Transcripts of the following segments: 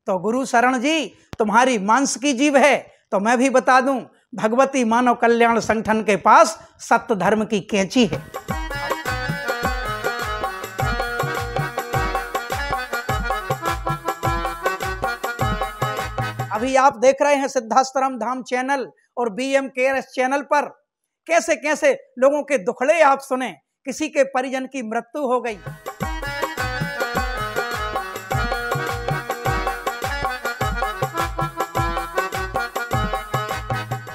तो गुरु शरण जी तुम्हारी मांस की जीभ है तो मैं भी बता दूं, भगवती मानव कल्याण संगठन के पास सत्य धर्म की कैंची है। अभी आप देख रहे हैं सिद्धाश्रम धाम चैनल और BMKRS चैनल पर कैसे कैसे लोगों के दुखड़े आप सुने। किसी के परिजन की मृत्यु हो गई,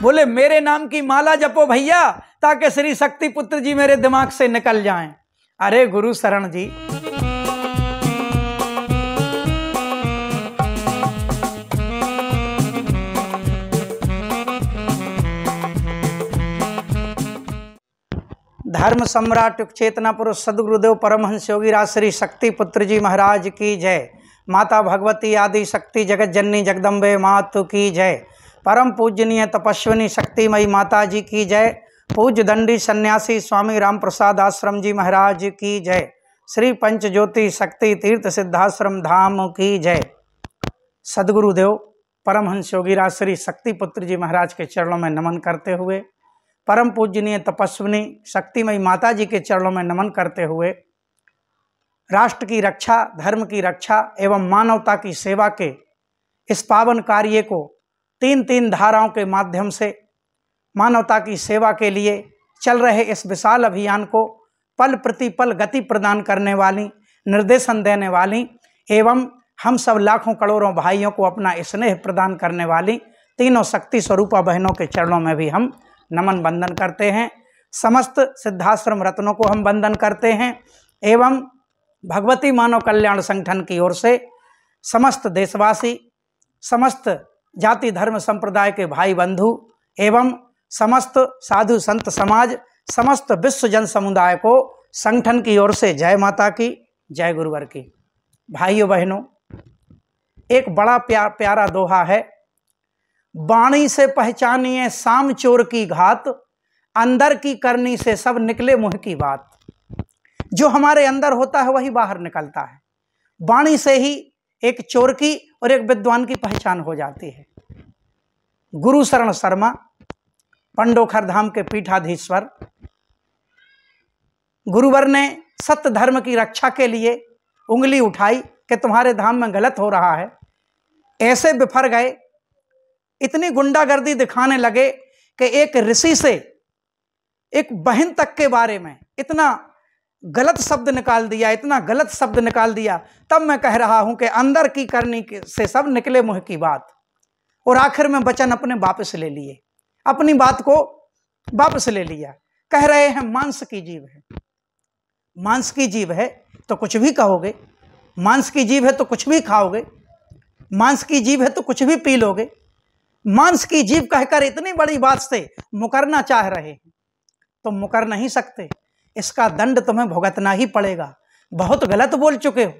बोले मेरे नाम की माला जपो भैया ताकि श्री शक्ति पुत्र जी मेरे दिमाग से निकल जाएं। अरे गुरु शरण जी, धर्म सम्राट चेतना पुरुष सदगुरुदेव परमहंस योगी राज श्री शक्ति पुत्र जी महाराज की जय। माता भगवती आदि शक्ति जगत जननी जगदम्बे मातु की जय। परम पूजनीय तपस्विनी शक्तिमयी माता जी की जय। पूज्य दंडी सन्यासी स्वामी राम प्रसाद आश्रम जी महाराज की जय। श्री पंच ज्योति शक्ति तीर्थ सिद्धाश्रम धाम की जय। सदगुरुदेव परमहंस योगी राज श्री शक्ति पुत्र जी महाराज के चरणों में नमन करते हुए, परम पूजनीय तपस्विनी शक्तिमयी माता जी के चरणों में नमन करते हुए, राष्ट्र की रक्षा, धर्म की रक्षा एवं मानवता की सेवा के इस पावन कार्य को तीन धाराओं के माध्यम से मानवता की सेवा के लिए चल रहे इस विशाल अभियान को पल प्रतिपल गति प्रदान करने वाली, निर्देशन देने वाली एवं हम सब लाखों करोड़ों भाइयों को अपना स्नेह प्रदान करने वाली तीनों शक्ति स्वरूपा बहनों के चरणों में भी हम नमन बंदन करते हैं। समस्त सिद्धाश्रम रत्नों को हम वंदन करते हैं एवं भगवती मानव कल्याण संगठन की ओर से समस्त देशवासी, समस्त जाति धर्म संप्रदाय के भाई बंधु एवं समस्त साधु संत समाज, समस्त विश्व जन समुदाय को संगठन की ओर से जय माता की, जय गुरुवर की। भाइयों बहनों, एक बड़ा प्यारा दोहा है, बाणी से पहचानिए साम चोर की घात, अंदर की करनी से सब निकले मुंह की बात। जो हमारे अंदर होता है वही बाहर निकलता है। बाणी से ही एक चोर की और एक विद्वान की पहचान हो जाती है। गुरु शरण शर्मा पंडोखर धाम के पीठाधीश्वर, गुरुवर ने सत्य धर्म की रक्षा के लिए उंगली उठाई कि तुम्हारे धाम में गलत हो रहा है। ऐसे बिफर गए, इतनी गुंडागर्दी दिखाने लगे कि एक ऋषि से एक बहन तक के बारे में इतना गलत शब्द निकाल दिया, इतना गलत शब्द निकाल दिया। तब मैं कह रहा हूं कि अंदर की करनी से सब निकले मुंह की बात। और आखिर में वचन अपने वापस ले लिए, अपनी बात को वापस ले लिया। कह रहे हैं मांस की जीभ है, मांस की जीभ है तो कुछ भी कहोगे, मांस की जीभ है तो कुछ भी खाओगे, मांस की जीभ है तो कुछ भी पी लोगे। मांस की जीभ कहकर इतनी बड़ी बात से मुकरना चाह रहे हैं तो मुकर नहीं सकते। इसका दंड तुम्हें भुगतना ही पड़ेगा। बहुत गलत बोल चुके हो,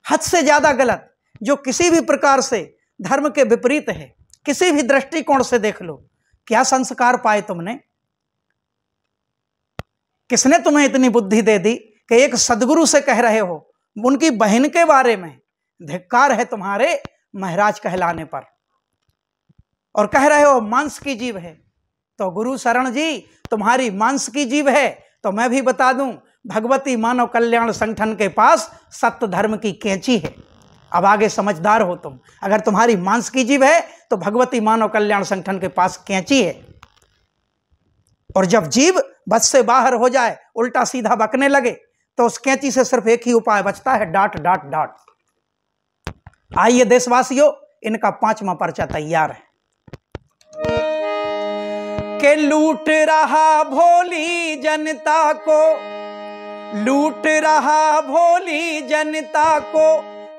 हद से ज्यादा गलत, जो किसी भी प्रकार से धर्म के विपरीत है। किसी भी दृष्टिकोण से देख लो, क्या संस्कार पाए तुमने? किसने तुम्हें इतनी बुद्धि दे दी कि एक सदगुरु से कह रहे हो उनकी बहन के बारे में? धिक्कार है तुम्हारे महाराज कहलाने पर। और कह रहे हो मांस की जीभ है। तो गुरु शरण जी तुम्हारी मांस की जीभ है तो मैं भी बता दूं, भगवती मानव कल्याण संगठन के पास सत्य धर्म की कैंची है। अब आगे समझदार हो तुम। अगर तुम्हारी मांस की जीभ है तो भगवती मानव कल्याण संगठन के पास कैंची है। और जब जीभ बस से बाहर हो जाए, उल्टा सीधा बकने लगे, तो उस कैंची से सिर्फ एक ही उपाय बचता है, डांट डांट डांट। आइए देशवासियों, इनका 5वां पर्चा तैयार है। के लूट रहा भोली जनता को, लूट रहा भोली जनता को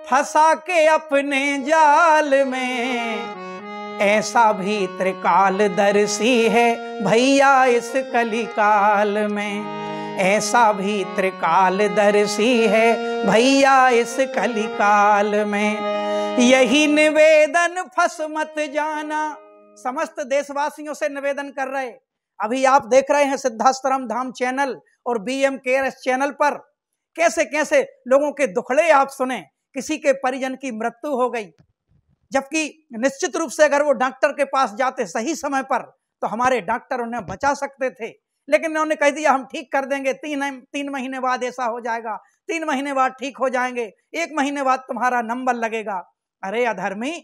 फंसा के अपने जाल में। ऐसा भी त्रिकालदर्शी है भैया इस कलिकाल में। ऐसा भी त्रिकालदर्शी है भैया इस कलिकाल में। यही निवेदन फंस मत जाना, समस्त देशवासियों से निवेदन कर रहे। अभी आप देख रहे हैं सिद्धाश्रम धाम चैनल और BMKRS चैनल पर कैसे कैसे लोगों के दुखड़े आप सुने। किसी के परिजन की मृत्यु हो गई, जबकि निश्चित रूप से अगर वो डॉक्टर के पास जाते सही समय पर तो हमारे डॉक्टर उन्हें बचा सकते थे, लेकिन उन्होंने कह दिया हम ठीक कर देंगे, 3 महीने बाद ऐसा हो जाएगा, 3 महीने बाद ठीक हो जाएंगे, 1 महीने बाद तुम्हारा नंबर लगेगा। अरे अधर्मी,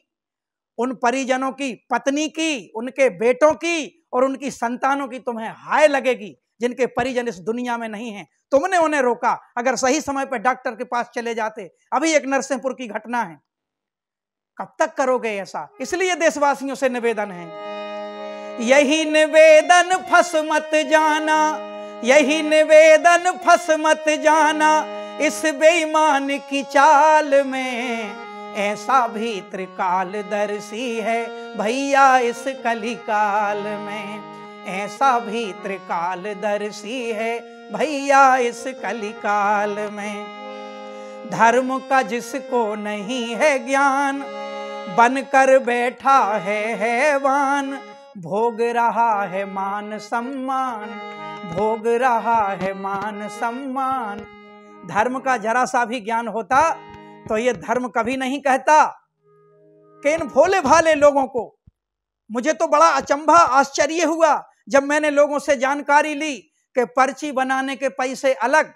उन परिजनों की, पत्नी की, उनके बेटों की और उनकी संतानों की तुम्हें हाय लगेगी जिनके परिजन इस दुनिया में नहीं हैं। तुमने उन्हें रोका, अगर सही समय पर डॉक्टर के पास चले जाते। अभी एक नरसिंहपुर की घटना है, कब तक करोगे ऐसा? इसलिए देशवासियों से निवेदन है, यही निवेदन फंस मत जाना, यही निवेदन फंस मत जाना इस बेईमान की चाल में, ऐसा भी त्रिकालदर्शी है भैया इस कलिकाल में, ऐसा भी त्रिकालदर्शी है भैया इस कलिकाल में। धर्म का जिसको नहीं है ज्ञान, बनकर बैठा है हैवान, भोग रहा है मान सम्मान, भोग रहा है मान सम्मान। धर्म का जरा सा भी ज्ञान होता तो ये धर्म कभी नहीं कहता कि इन भोले भाले लोगों को, मुझे तो बड़ा अचंभा आश्चर्य हुआ जब मैंने लोगों से जानकारी ली कि पर्ची बनाने के पैसे अलग,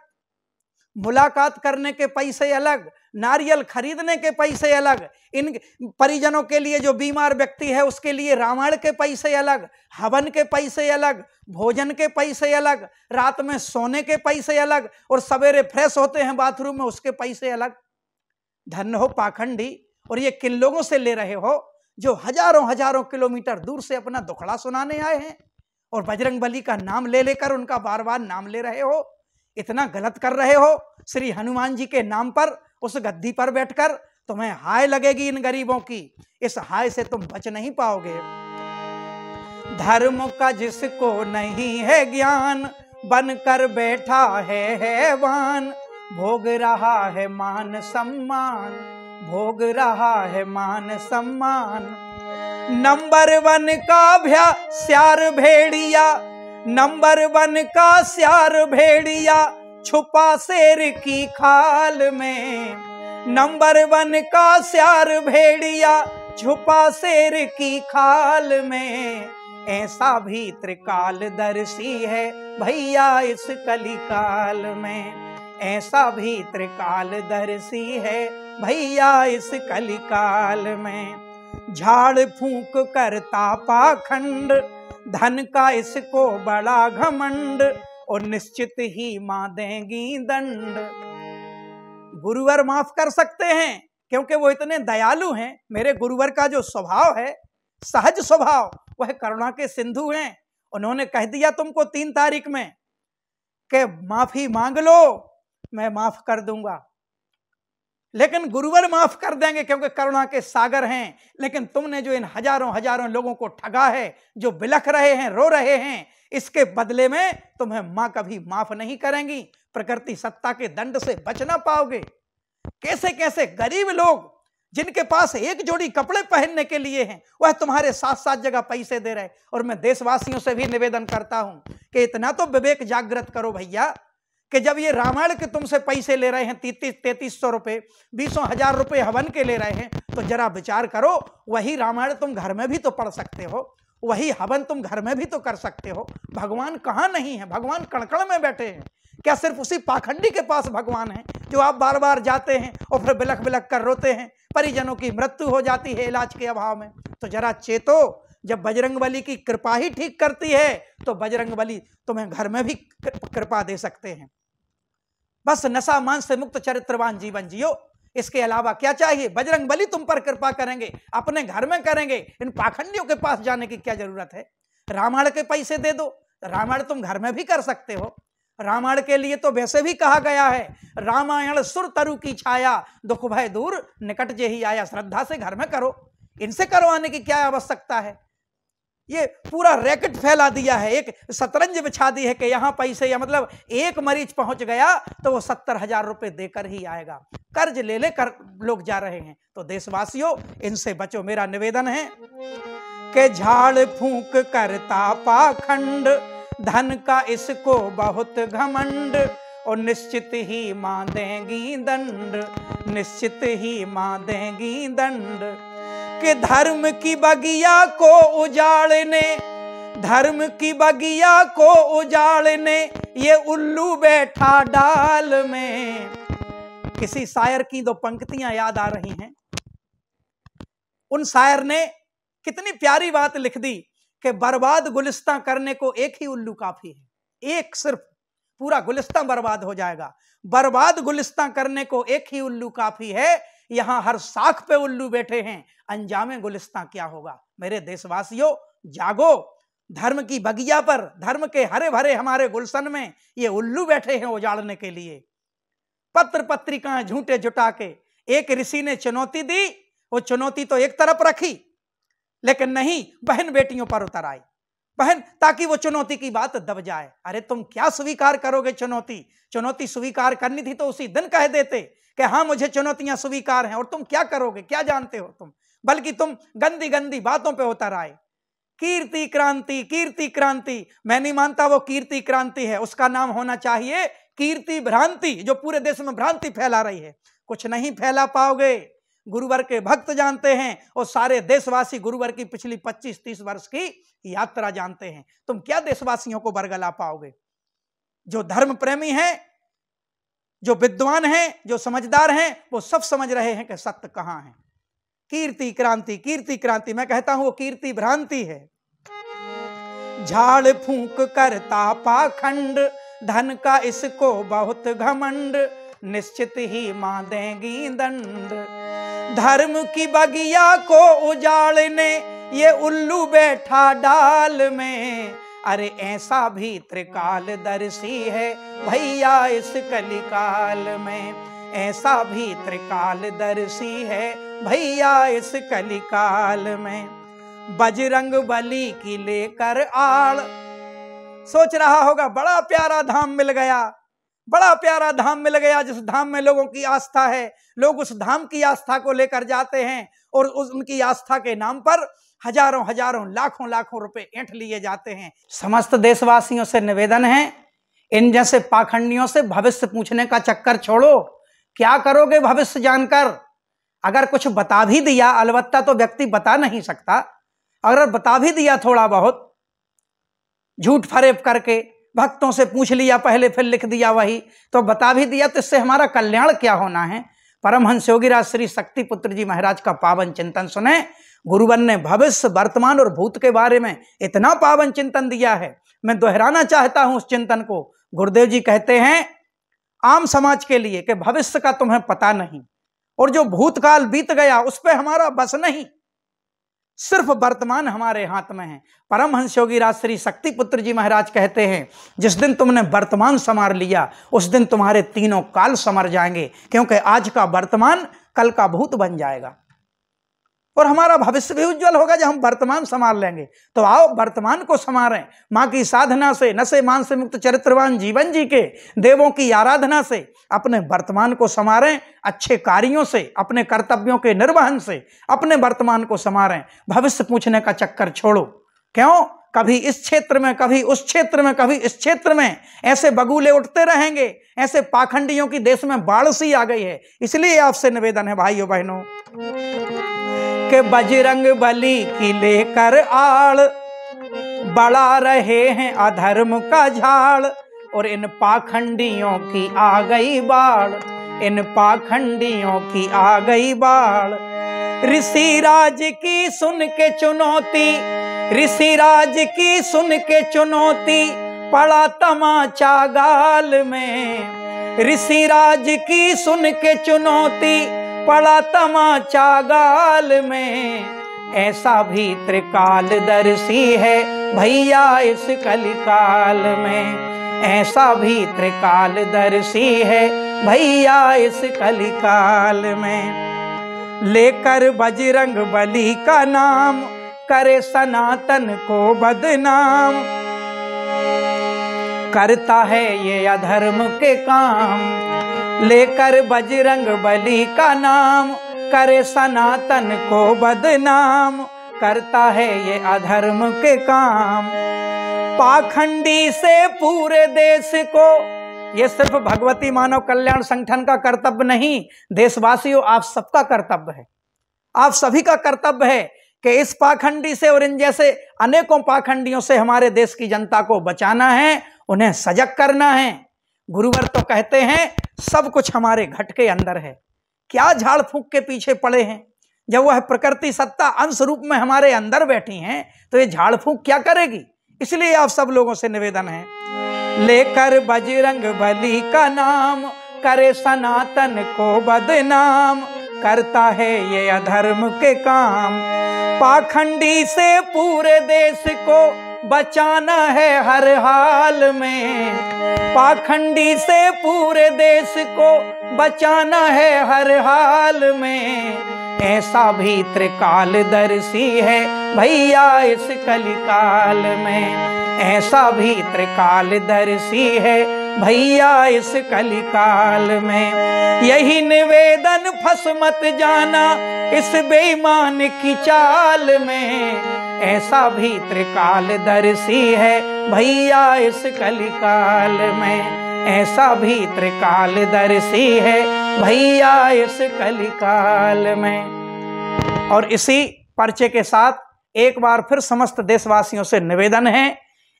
मुलाकात करने के पैसे अलग, नारियल खरीदने के पैसे अलग, इन परिजनों के लिए जो बीमार व्यक्ति है उसके लिए रामायण के पैसे अलग, हवन के पैसे अलग, भोजन के पैसे अलग, रात में सोने के पैसे अलग, और सवेरे फ्रेश होते हैं बाथरूम में उसके पैसे अलग। धन्य हो पाखंडी। और ये किन लोगों से ले रहे हो जो हजारों हजारों किलोमीटर दूर से अपना दुखड़ा सुनाने आए हैं और बजरंगबली का नाम ले लेकर उनका बार बार नाम ले रहे हो। इतना गलत कर रहे हो श्री हनुमान जी के नाम पर उस गद्दी पर बैठकर। तुम्हें हाय लगेगी इन गरीबों की, इस हाय से तुम बच नहीं पाओगे। धर्म का जिसको नहीं है ज्ञान, बनकर बैठा है हैवान, भोग रहा है मान सम्मान, भोग रहा है मान सम्मान। नंबर 1 का भ्यास्यार भेड़िया, नंबर 1 का स्यार भेड़िया, छुपा शेर की खाल में। नंबर 1 का स्यार भेड़िया, छुपा शेर की खाल में। ऐसा भी त्रिकालदर्शी है भैया इस कलिकाल में, ऐसा भी त्रिकालदर्शी है भैया इस कलिकाल में। झाड़ फूंक करता पाखंड, धन का इसको बड़ा घमंड, और निश्चित ही मां देंगी दंड। गुरुवर माफ कर सकते हैं क्योंकि वो इतने दयालु हैं। मेरे गुरुवर का जो स्वभाव है, सहज स्वभाव, वह करुणा के सिंधु हैं। उन्होंने कह दिया तुमको 3 तारीख में कि माफी मांग लो, मैं माफ कर दूंगा। लेकिन गुरुवर माफ कर देंगे क्योंकि करुणा के सागर हैं। लेकिन तुमने जो इन हजारों हजारों लोगों को ठगा है, जो बिलख रहे हैं, रो रहे हैं, इसके बदले में तुम्हें मां कभी माफ नहीं करेंगी। प्रकृति सत्ता के दंड से बच ना पाओगे। कैसे कैसे गरीब लोग जिनके पास एक जोड़ी कपड़े पहनने के लिए हैं, वह तुम्हारे 7-7 जगह पैसे दे रहे। और मैं देशवासियों से भी निवेदन करता हूं कि इतना तो विवेक जागृत करो भैया कि जब ये रामायण के तुमसे पैसे ले रहे हैं 3300 रुपए, 20,000 रुपए हवन के ले रहे हैं, तो जरा विचार करो, वही रामायण तुम घर में भी तो पढ़ सकते हो, वही हवन तुम घर में भी तो कर सकते हो। भगवान कहाँ नहीं है? भगवान कण-कण में बैठे हैं। क्या सिर्फ उसी पाखंडी के पास भगवान है जो आप बार बार जाते हैं और फिर बिलख बिलख कर रोते हैं? परिजनों की मृत्यु हो जाती है इलाज के अभाव में। तो जरा चेतो, जब बजरंगबली की कृपा ही ठीक करती है तो बजरंगबली तुम्हें घर में भी कृपा दे सकते हैं। बस नशा मान से मुक्त चरित्रवान जीवन जियो, इसके अलावा क्या चाहिए? बजरंगबली तुम पर कृपा करेंगे, अपने घर में करेंगे। इन पाखंडियों के पास जाने की क्या जरूरत है? रामायण के पैसे दे दो, रामायण तुम घर में भी कर सकते हो। रामायण के लिए तो वैसे भी कहा गया है, रामायण सुर तरु की छाया, दुख भय दूर निकट जे ही आया। श्रद्धा से घर में करो, इनसे करवाने की क्या आवश्यकता है? ये पूरा रैकेट फैला दिया है, एक शतरंज बिछा दी है कि यहाँ पैसे, या मतलब एक मरीज पहुंच गया तो वो 70,000 रुपए देकर ही आएगा। कर्ज ले ले कर लोग जा रहे हैं। तो देशवासियों, इनसे बचो। मेरा निवेदन है कि झाड़ फूंक करता पाखंड, धन का इसको बहुत घमंड, और निश्चित ही मां देंगी दंड, निश्चित ही मां देंगी दंड। कि धर्म की बगिया को उजाड़ने, धर्म की बगिया को उजाड़ने ये उल्लू बैठा डाल में। किसी शायर की दो पंक्तियां याद आ रही हैं। उन शायर ने कितनी प्यारी बात लिख दी कि बर्बाद गुलिस्तां करने को एक ही उल्लू काफी है। एक सिर्फ, पूरा गुलिस्तां बर्बाद हो जाएगा। बर्बाद गुलिस्तां करने को एक ही उल्लू काफी है। यहां हर साख पे उल्लू बैठे हैं, अंजामे गुलिस्तां क्या होगा। मेरे देशवासियों जागो, धर्म की बगिया पर, धर्म के हरे भरे हमारे गुलशन में ये उल्लू बैठे हैं उजाड़ने के लिए। पत्र पत्रिकाएं झूठे जुटा के एक ऋषि ने चुनौती दी, वो चुनौती तो एक तरफ रखी, लेकिन नहीं, बहन बेटियों पर उतर आई। बहन, ताकि वो चुनौती की बात दब जाए। अरे तुम क्या स्वीकार करोगे चुनौती? चुनौती स्वीकार करनी थी तो उसी दिन कह देते कि हाँ मुझे चुनौतियां स्वीकार हैं। और तुम क्या करोगे, क्या जानते हो तुम? बल्कि तुम गंदी गंदी बातों पे उतर आए। कीर्ति क्रांति, कीर्ति क्रांति। मैं नहीं मानता वो कीर्ति क्रांति है, उसका नाम होना चाहिए कीर्ति भ्रांति, जो पूरे देश में भ्रांति फैला रही है। कुछ नहीं फैला पाओगे। गुरुवर के भक्त जानते हैं और सारे देशवासी गुरुवर की पिछली 25-30 वर्ष की यात्रा जानते हैं। तुम क्या देशवासियों को बरगला पाओगे? जो धर्म प्रेमी हैं, जो विद्वान हैं, जो समझदार हैं, वो सब समझ रहे हैं कि सत्य कहां है। कीर्ति क्रांति, कीर्ति क्रांति, मैं कहता हूं वो कीर्ति भ्रांति है। झाड़ फूंक करता पाखंड, धन का इसको बहुत घमंड, निश्चित ही मां देंगी दंड। धर्म की बगिया को उजाड़ने ये उल्लू बैठा डाल में। अरे ऐसा भी त्रिकालदर्शी है भैया इस कलिकाल में, ऐसा भी त्रिकालदर्शी है भैया इस कलिकाल में। बजरंग बली की लेकर आड़, सोच रहा होगा बड़ा प्यारा धाम मिल गया, बड़ा प्यारा धाम मिल गया, जिस धाम में लोगों की आस्था है। लोग उस धाम की आस्था को लेकर जाते हैं और उनकी आस्था के नाम पर हजारों हजारों लाखों लाखों रुपए ऐंठ लिए जाते हैं। समस्त देशवासियों से निवेदन है, इन जैसे पाखंडियों से भविष्य पूछने का चक्कर छोड़ो। क्या करोगे भविष्य जानकर? अगर कुछ बता भी दिया, अलबत्ता तो व्यक्ति बता नहीं सकता, अगर बता भी दिया थोड़ा बहुत झूठ फरेब करके, भक्तों से पूछ लिया पहले फिर लिख दिया वही, तो बता भी दिया, तो इससे हमारा कल्याण क्या होना है। परमहंस योगीराज श्री शक्तिपुत्र जी महाराज का पावन चिंतन सुने। गुरुवर ने भविष्य, वर्तमान और भूत के बारे में इतना पावन चिंतन दिया है, मैं दोहराना चाहता हूं उस चिंतन को। गुरुदेव जी कहते हैं आम समाज के लिए कि भविष्य का तुम्हें पता नहीं, और जो भूतकाल बीत गया उस पर हमारा बस नहीं, सिर्फ वर्तमान हमारे हाथ में है। परमहंस योगीराज श्री शक्तिपुत्र जी महाराज कहते हैं जिस दिन तुमने वर्तमान संवार लिया उस दिन तुम्हारे तीनों काल संवर जाएंगे, क्योंकि आज का वर्तमान कल का भूत बन जाएगा और हमारा भविष्य भी उज्जवल होगा जब हम वर्तमान संभाल लेंगे। तो आओ वर्तमान को संवारें, माँ की साधना से, नशे मान से मुक्त चरित्रवान जीवन जी के, देवों की आराधना से अपने वर्तमान को संवारें, अच्छे कार्यों से, अपने कर्तव्यों के निर्वहन से अपने वर्तमान को संवारें। भविष्य पूछने का चक्कर छोड़ो। क्यों? कभी इस क्षेत्र में, कभी उस क्षेत्र में, कभी इस क्षेत्र में ऐसे बगुले उठते रहेंगे, ऐसे पाखंडियों की देश में बाढ़ सी आ गई है। इसलिए आपसे निवेदन है भाइयों बहनों के बजरंग बली की लेकर आड़, बढ़ा रहे हैं अधर्म का झाड़, और इन पाखंडियों की आ गई बाढ़, इन पाखंडियों की आ गई बाढ़। ऋषिराज की सुन के चुनौती, ऋषिराज की सुन के चुनौती, पड़ा तमाचा गाल में। ऋषिराज की सुन के चुनौती, पड़ा तमाचा गाल में। ऐसा भी त्रिकालदर्शी है भैया इस कलिकाल में, ऐसा भी त्रिकालदर्शी है भैया इस कलिकाल में। लेकर बजरंग बली का नाम, करे सनातन को बदनाम, करता है ये अधर्म के काम। लेकर बजरंग बली का नाम, करे सनातन को बदनाम, करता है ये अधर्म के काम। पाखंडी से पूरे देश को ये सिर्फ भगवती मानव कल्याण संगठन का कर्तव्य नहीं, देशवासियों आप सबका कर्तव्य है। आप सभी का कर्तव्य है कि इस पाखंडी से और इन जैसे अनेकों पाखंडियों से हमारे देश की जनता को बचाना है, उन्हें सजग करना है। गुरुवर तो कहते हैं सब कुछ हमारे घट के अंदर है, क्या झाड़ फूंक के पीछे पड़े हैं। जब वह प्रकृति सत्ता अंश रूप में हमारे अंदर बैठी हैं तो ये झाड़ फूंक क्या करेगी। इसलिए आप सब लोगों से निवेदन है, लेकर बजरंग बली का नाम करे सनातन को बदनाम, करता है ये अधर्म के काम, पाखंडी से पूरे देश को बचाना है हर हाल में, पाखंडी से पूरे देश को बचाना है हर हाल में, ऐसा भी त्रिकालदर्शी है भैया इस कलिकाल में, ऐसा भी त्रिकालदर्शी है भैया इस कलिकाल में। यही निवेदन फंस मत जाना इस बेईमान की चाल में, ऐसा भी त्रिकालदर्शी है भैया इस कलिकाल में, ऐसा भी त्रिकालदर्शी है भैया इस कलिकाल में। और इसी पर्चे के साथ एक बार फिर समस्त देशवासियों से निवेदन है,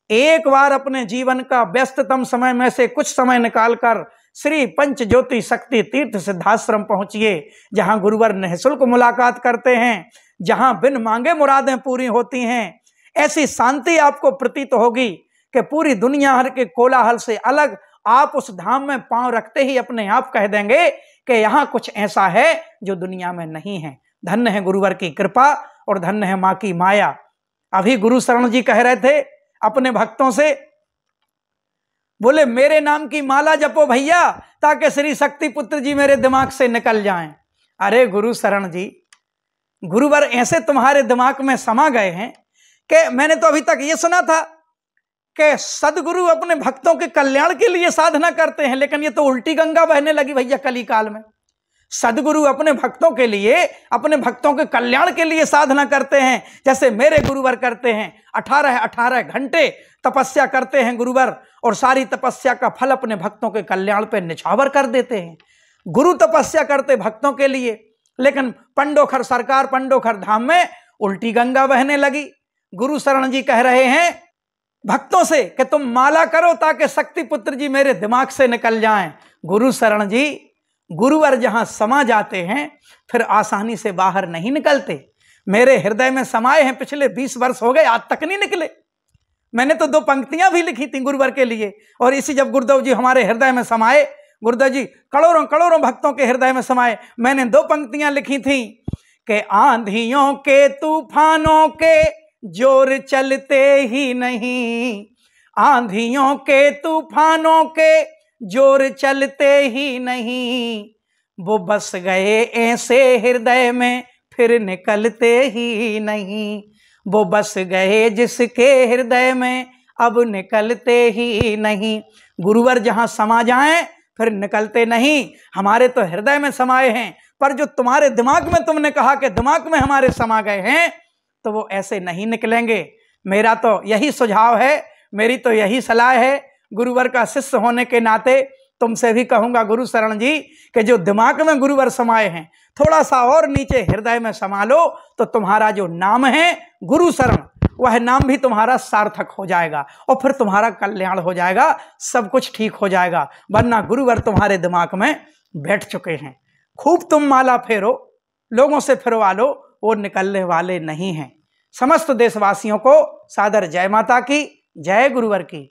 एक बार अपने जीवन का व्यस्ततम समय में से कुछ समय निकालकर श्री पंच ज्योति शक्ति तीर्थ सिद्धाश्रम पहुंचिए, जहां गुरुवर निःशुल्क मुलाकात करते हैं, जहां बिन मांगे मुरादें पूरी होती हैं। ऐसी शांति आपको प्रतीत होगी कि पूरी दुनिया भर के कोलाहल से अलग आप उस धाम में पांव रखते ही अपने आप कह देंगे कि यहाँ कुछ ऐसा है जो दुनिया में नहीं है। धन्य है गुरुवर की कृपा और धन्य है माँ की माया। अभी गुरु शरण जी कह रहे थे अपने भक्तों से, बोले मेरे नाम की माला जपो भैया ताकि श्री शक्ति पुत्र जी मेरे दिमाग से निकल जाएं। अरे गुरु शरण जी, गुरुवर ऐसे तुम्हारे दिमाग में समा गए हैं कि मैंने तो अभी तक ये सुना था कि सदगुरु अपने भक्तों के कल्याण के लिए साधना करते हैं, लेकिन ये तो उल्टी गंगा बहने लगी भैया कली काल में। सदगुरु अपने भक्तों के लिए, अपने भक्तों के कल्याण के लिए साधना करते हैं, जैसे मेरे गुरुवर करते हैं। 18 घंटे तपस्या करते हैं गुरुवर और सारी तपस्या का फल अपने भक्तों के कल्याण पे निछावर कर देते हैं। गुरु तपस्या करते भक्तों के लिए, लेकिन पंडोखर सरकार पंडोखर धाम में उल्टी गंगा बहने लगी। गुरु शरण जी कह रहे हैं भक्तों से कि तुम माला करो ताकि शक्ति पुत्र जी मेरे दिमाग से निकल जाएं। गुरु शरण जी, गुरुवर जहां समा जाते हैं फिर आसानी से बाहर नहीं निकलते। मेरे हृदय में समाये हैं, पिछले 20 वर्ष हो गए आज तक नहीं निकले। मैंने तो 2 पंक्तियां भी लिखी थी गुरुवर के लिए, और इसी जब गुरुदेव जी हमारे हृदय में समाये, गुरुदेव जी करोड़ों भक्तों के हृदय में समाये, मैंने 2 पंक्तियां लिखी थी कि आंधियों के तूफानों के जोर चलते ही नहीं, आंधियों के तूफानों के जोर चलते ही नहीं, वो बस गए ऐसे हृदय में फिर निकलते ही नहीं, वो बस गए जिसके हृदय में अब निकलते ही नहीं। गुरुवर जहां समा जाएं फिर निकलते नहीं। हमारे तो हृदय में समाये हैं, पर जो तुम्हारे दिमाग में तुमने कहा कि दिमाग में हमारे समा गए हैं, तो वो ऐसे नहीं निकलेंगे। मेरा तो यही सुझाव है, मेरी तो यही सलाह है, गुरुवर का शिष्य होने के नाते तुमसे भी कहूंगा गुरु शरण जी कि जो दिमाग में गुरुवर समाये हैं थोड़ा सा और नीचे हृदय में समा लो, तो तुम्हारा जो नाम है गुरु शरण, वह नाम भी तुम्हारा सार्थक हो जाएगा और फिर तुम्हारा कल्याण हो जाएगा, सब कुछ ठीक हो जाएगा। वरना गुरुवर तुम्हारे दिमाग में बैठ चुके हैं। खूब तुम माला फेरो, लोगों से फिरवा लो, वो निकलने वाले नहीं हैं। समस्त देशवासियों को सादर जय माता की, जय गुरुवर की।